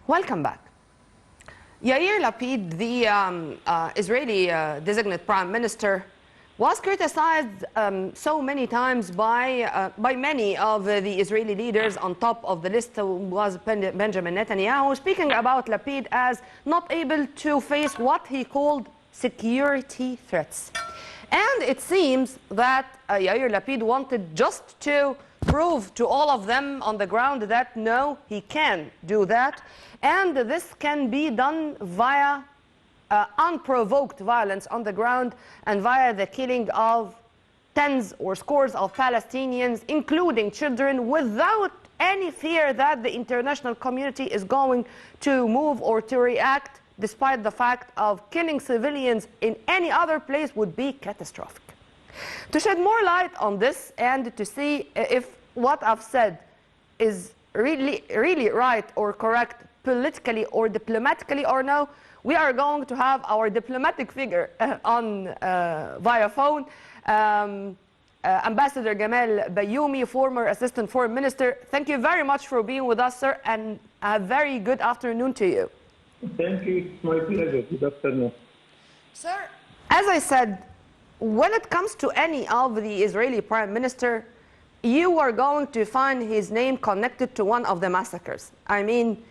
Welcome back. Yair Lapid, the Israeli designate prime minister, was criticized so many times by many of the Israeli leaders. On top of the list was Benjamin Netanyahu, speaking about Lapid as not able to face what he called security threats. And it seems that Yair Lapid wanted just to prove to all of them on the ground that no, he can do that. And this can be done via unprovoked violence on the ground and via the killing of tens or scores of Palestinians, including children, without any fear that the international community is going to move or to react, despite the fact of killing civilians in any other place would be catastrophic. To shed more light on this and to see if what I've said is really right or correct politically or diplomatically or no, we are going to have our diplomatic figure on via phone, Ambassador Gamal Bayoumi, former Assistant Foreign Minister. Thank you very much for being with us, sir, and a very good afternoon to you. Thank you. It's my pleasure. Good afternoon. Sir, as I said, when it comes to any of the Israeli Prime Minister, you are going to find his name connected to one of the massacres. I mean,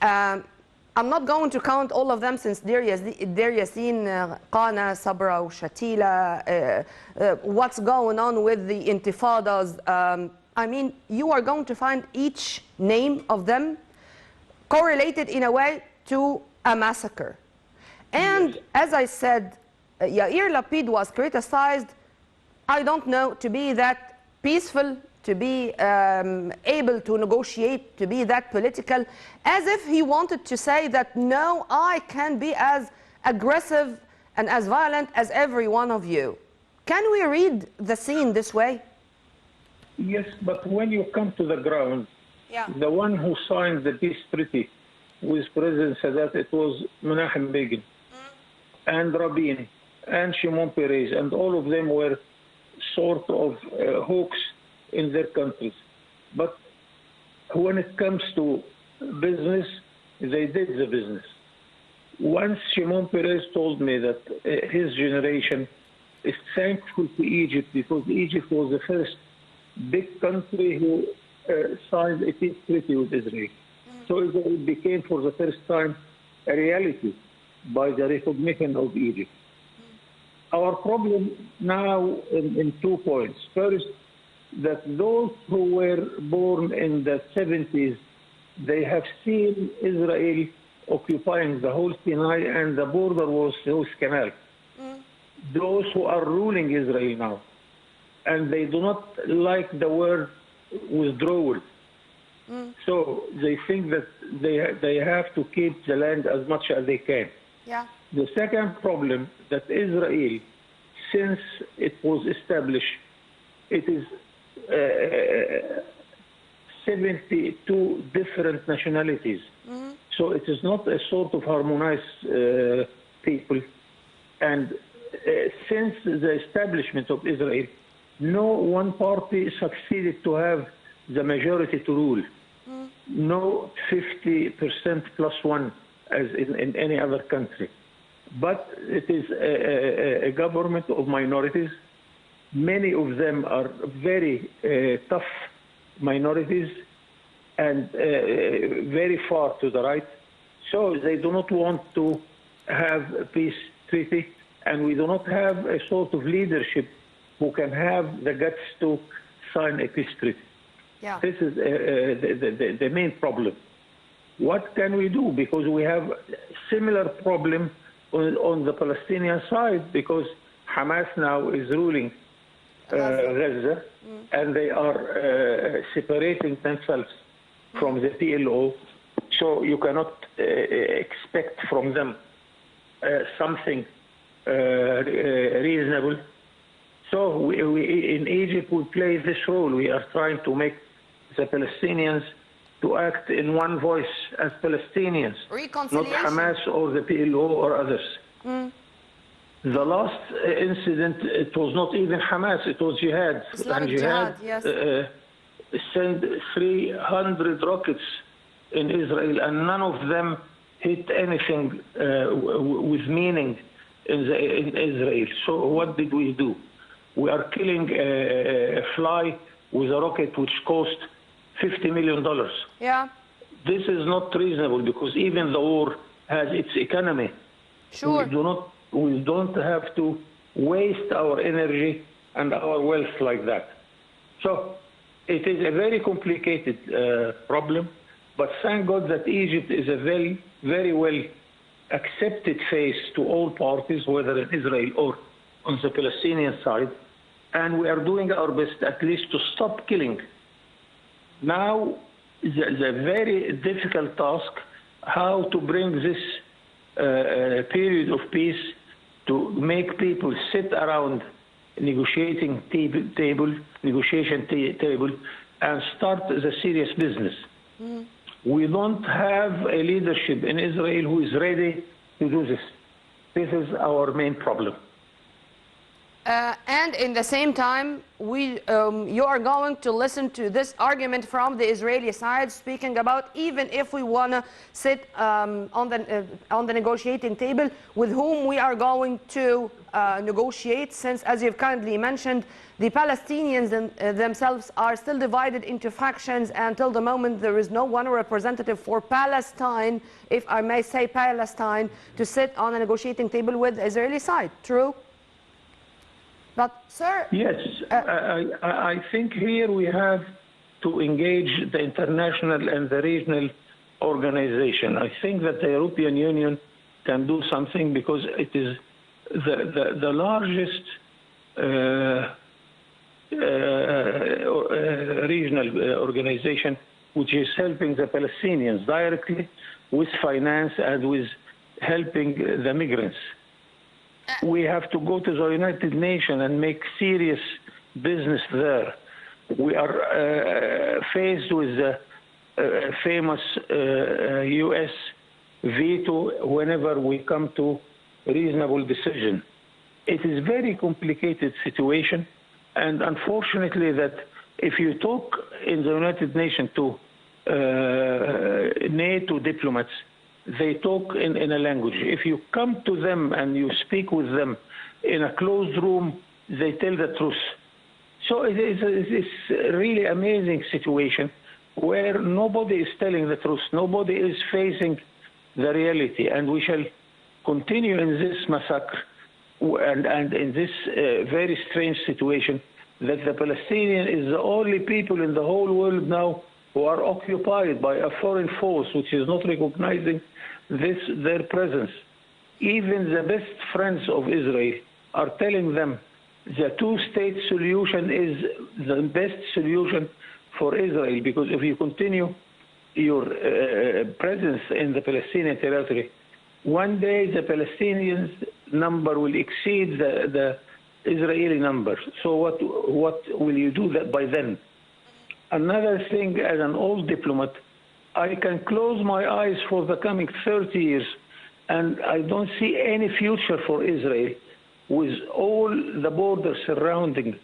I'm not going to count all of them since Deir Yassin, Qana, Sabra, Shatila, what's going on with the intifadas. I mean, you are going to find each name of them correlated in a way to a massacre. And as I said, Yair Lapid was criticized, I don't know, to be that peaceful, to be able to negotiate, to be that political, as if he wanted to say that, no, I can be as aggressive and as violent as every one of you. Can we read the scene this way? Yes, but when you come to the ground, the one who signed the peace treaty with President Sadat, it was Menachem Begin and Rabin and Shimon Peres, and all of them were sort of hawks in their countries. But when it comes to business, they did the business. Once Shimon Peres told me that his generation is thankful to Egypt because Egypt was the first big country who signed a peace treaty with Israel. So it became for the first time a reality by the recognition of Egypt. Our problem now in 2 points. First, that those who were born in the 70s, they have seen Israel occupying the whole Sinai and the border was Suez Canal. Those who are ruling Israel now, and they do not like the word withdrawal. So they think that they have to keep the land as much as they can. The second problem that Israel, since it was established, it is 72 different nationalities. So it is not a sort of harmonized people. And since the establishment of Israel, no one party succeeded to have the majority to rule. No 50% plus one as in any other country. But it is a government of minorities. Many of them are very tough minorities and very far to the right. So they do not want to have a peace treaty, and we do not have a sort of leadership who can have the guts to sign a peace treaty. This is the main problem. What can we do? Because we have a similar problem on the Palestinian side, because Hamas now is ruling Gaza, and they are separating themselves from the PLO. So you cannot expect from them something reasonable. So we in Egypt, we play this role. We are trying to make the Palestinians to act in one voice as Palestinians, not Hamas or the PLO or others. The last incident, it was not even Hamas, it was Jihad. Islamic Jihad, yes. Sent 300 rockets in Israel, and none of them hit anything with meaning in Israel. So what did we do? We are killing a fly with a rocket which cost $50 million. Yeah. This is not reasonable because even the war has its economy. Sure. We don't have to waste our energy and our wealth like that. So it is a very complicated problem, but thank God that Egypt is a very, very well accepted face to all parties, whether in Israel or on the Palestinian side, and we are doing our best at least to stop killing. Now, the very difficult task, how to bring this period of peace to make people sit around negotiation table and start the serious business. Mm. We don't have a leadership in Israel who is ready to do this. This is our main problem. And in the same time, you are going to listen to this argument from the Israeli side, speaking about even if we want to sit on the negotiating table, with whom we are going to negotiate, since, as you've kindly mentioned, the Palestinians themselves are still divided into factions, and till the moment there is no one representative for Palestine, if I may say Palestine, to sit on a negotiating table with the Israeli side. True? But, sir... Yes, I think here we have to engage the international and the regional organization. I think that the European Union can do something because it is the largest regional organization which is helping the Palestinians directly with finance and with helping the migrants. We have to go to the United Nations and make serious business there. We are faced with the famous U.S. veto whenever we come to reasonable decision. It is a very complicated situation, and unfortunately that if you talk in the United Nations to NATO diplomats, they talk in a language. If you come to them and you speak with them in a closed room, they tell the truth. So it is a really amazing situation where nobody is telling the truth. Nobody is facing the reality. And we shall continue in this massacre and in this very strange situation that the Palestinian is the only people in the whole world now who are occupied by a foreign force which is not recognizing their presence. Even the best friends of Israel are telling them the two-state solution is the best solution for Israel, because if you continue your presence in the Palestinian territory, one day the Palestinians' number will exceed the Israeli number. So what will you do by then? Another thing, as an old diplomat, I can close my eyes for the coming 30 years, and I don't see any future for Israel with all the borders surrounded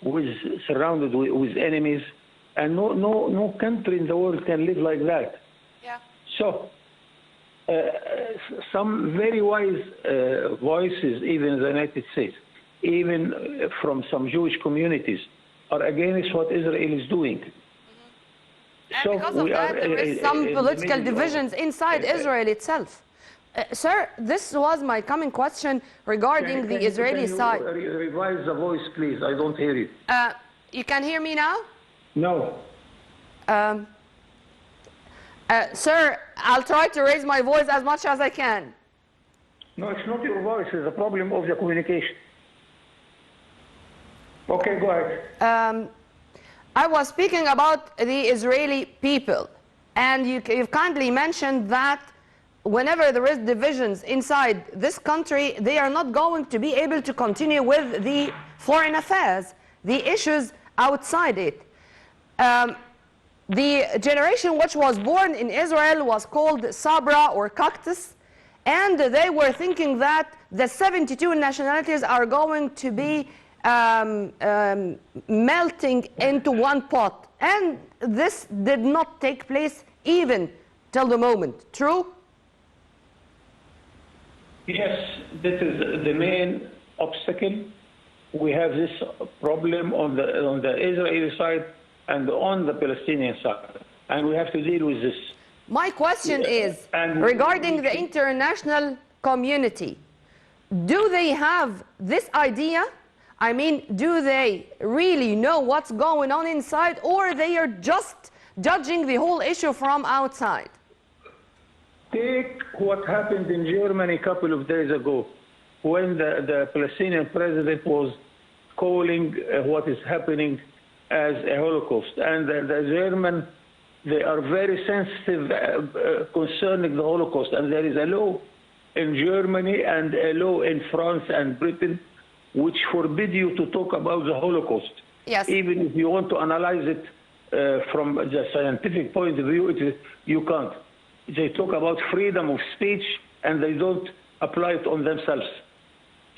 with enemies, and no country in the world can live like that. Yeah. So, some very wise voices, even in the United States, even from some Jewish communities, are against what Israel is doing. And so because of that, there is some political divisions inside Israel itself. Sir, this was my coming question regarding the Israeli side. Revise the voice, please. I don't hear you. You can hear me now? No. Sir, I'll try to raise my voice as much as I can. No, it's not your voice. It's a problem of the communication. Okay, go ahead. I was speaking about the Israeli people, and you've kindly mentioned that whenever there is divisions inside this country, they are not going to be able to continue with the foreign affairs, the issues outside it. The generation which was born in Israel was called Sabra or Cactus, and they were thinking that the 72 nationalities are going to be melting into one pot, and this did not take place even till the moment. True? Yes, this is the main obstacle. We have this problem on the Israeli side and on the Palestinian side, and we have to deal with this. My question is, regarding the international community, do they have this idea? I mean, do they really know what's going on inside, or they are just judging the whole issue from outside? Take what happened in Germany a couple of days ago, when the Palestinian president was calling what is happening as a Holocaust. And the German, they are very sensitive concerning the Holocaust. And there is a law in Germany and a law in France and Britain which forbid you to talk about the Holocaust. Yes. Even if you want to analyze it from the scientific point of view, you can't. They talk about freedom of speech and they don't apply it on themselves.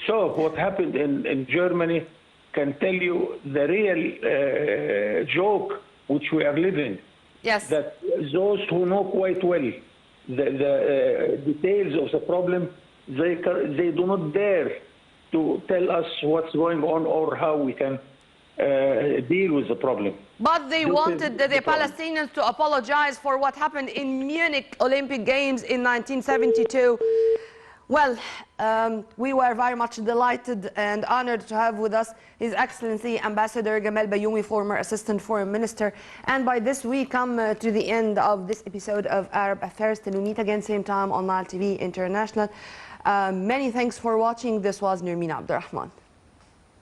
So what happened in Germany can tell you the real joke which we are living. Yes. That those who know quite well the details of the problem, they do not dare to tell us what's going on or how we can deal with the problem. But they wanted the Palestinians to apologize for what happened in Munich Olympic Games in 1972. Well, we were very much delighted and honored to have with us His Excellency Ambassador Gamal Bayoumi, former Assistant Foreign Minister. And by this, we come to the end of this episode of Arab Affairs. Till we meet again, same time on Nile TV International. Many thanks for watching. This was Nermina Abdurrahman.